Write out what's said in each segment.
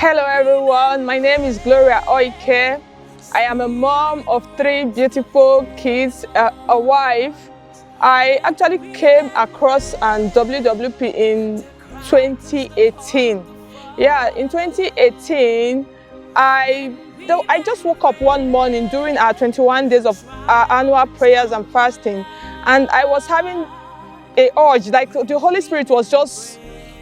Hello everyone, my name is Gloria Oike. I am a mom of 3 beautiful kids, a wife. I actually came across WWP in 2018. Yeah, in 2018, I just woke up one morning during our 21 days of our annual prayers and fasting, and I was having a urge, like the Holy Spirit was just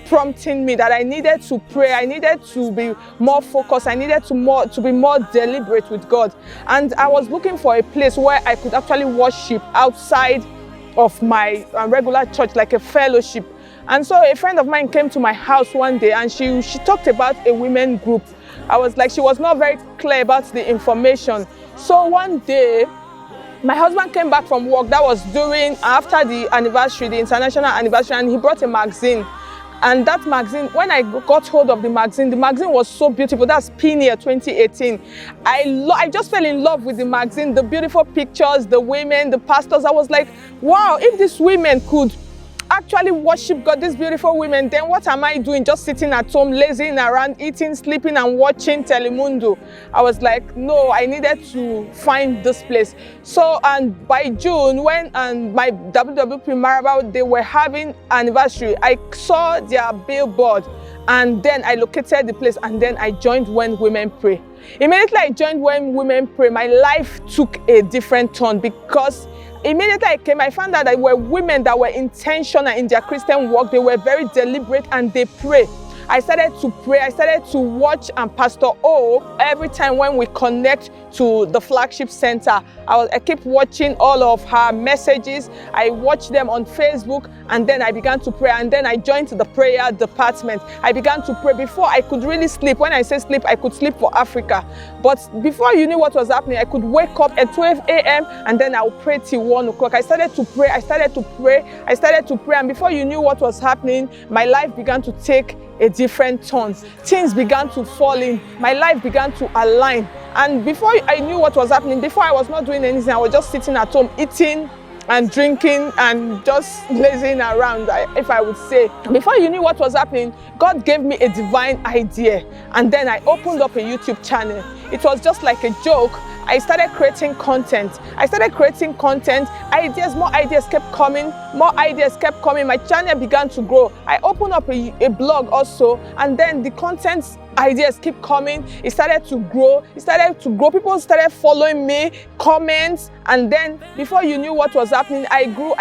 prompting me that I needed to pray, I needed to be more focused, I needed to be more deliberate with God. And I was looking for a place where I could actually worship outside of my regular church, like a fellowship. And so a friend of mine came to my house one day and she talked about a women group. I was like, she was not very clear about the information. So one day, my husband came back from work. That was after the anniversary, the international anniversary, and he brought a magazine. And that magazine, when I got hold of the magazine was so beautiful. That's Pioneer 2018. I just fell in love with the magazine, the beautiful pictures, the women, the pastors. I was like, wow, if these women could actually worship God, these beautiful women, then what am I doing? Just sitting at home, lazing around, eating, sleeping, and watching Telemundo. I was like, no, I needed to find this place. So, and by June, when my WWP Maraba, they were having anniversary, I saw their billboard, and then I located the place, and then I joined When Women Pray. Immediately I joined When Women Pray, my life took a different turn, because immediately I came, I found out that there were women that were intentional in their Christian work. They were very deliberate and they pray. I started to pray, I started to watch Pastor O every time when we connect to the flagship center. I kept watching all of her messages. I watched them on Facebook, and then I began to pray, and then I joined the prayer department. I began to pray before I could really sleep. When I say sleep, I could sleep for Africa. But before you knew what was happening, I could wake up at 12 a.m. and then I would pray till 1 o'clock. I started to pray, and before you knew what was happening, my life began to take a different turn. Things began to fall in. My life began to align. And before I knew what was happening, before I was not doing anything, I was just sitting at home, eating and drinking and just lazing around, if I would say. Before you knew what was happening, God gave me a divine idea. And then I opened up a YouTube channel. It was just like a joke. I started creating content. More ideas kept coming. My channel began to grow. I opened up a blog also, and then the content ideas keep coming. It started to grow. People started following me, comments, and then before you knew what was happening, I grew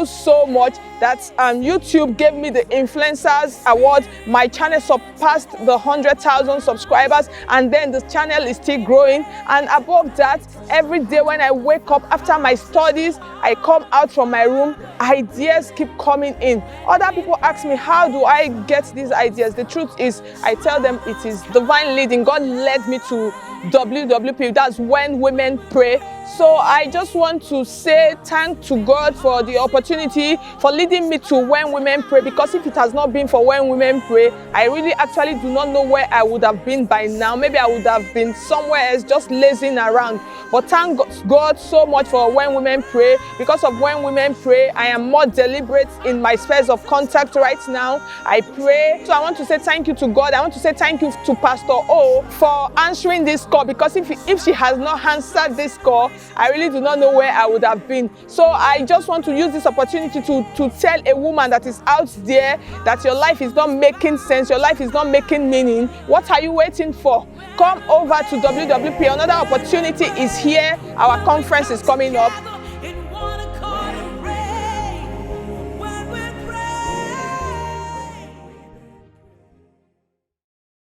so much that YouTube gave me the Influencers Award. My channel surpassed the 100,000 subscribers, and then the channel is still growing. And above that, every day when I wake up after my studies, I come out from my room, ideas keep coming in. Other people ask me, how do I get these ideas? The truth is, I tell them it is divine leading. God led me to WWP, that's When Women Pray. So I just want to say thank to God for the opportunity, for leading me to When Women Pray, because if it has not been for When Women Pray, I really actually do not know where I would have been by now. Maybe I would have been somewhere else just lazing around. But thank God so much for When Women Pray. Because of When Women Pray, I am more deliberate in my spheres of contact right now. I pray. So I want to say thank you to God. I want to say thank you to Pastor O for answering this call, because if she has not answered this call, I really do not know where I would have been. So I just want to use this opportunity to tell a woman that is out there that your life is not making sense, your life is not making meaning. What are you waiting for? Come over to WWP. Another opportunity is here. Our conference is coming up.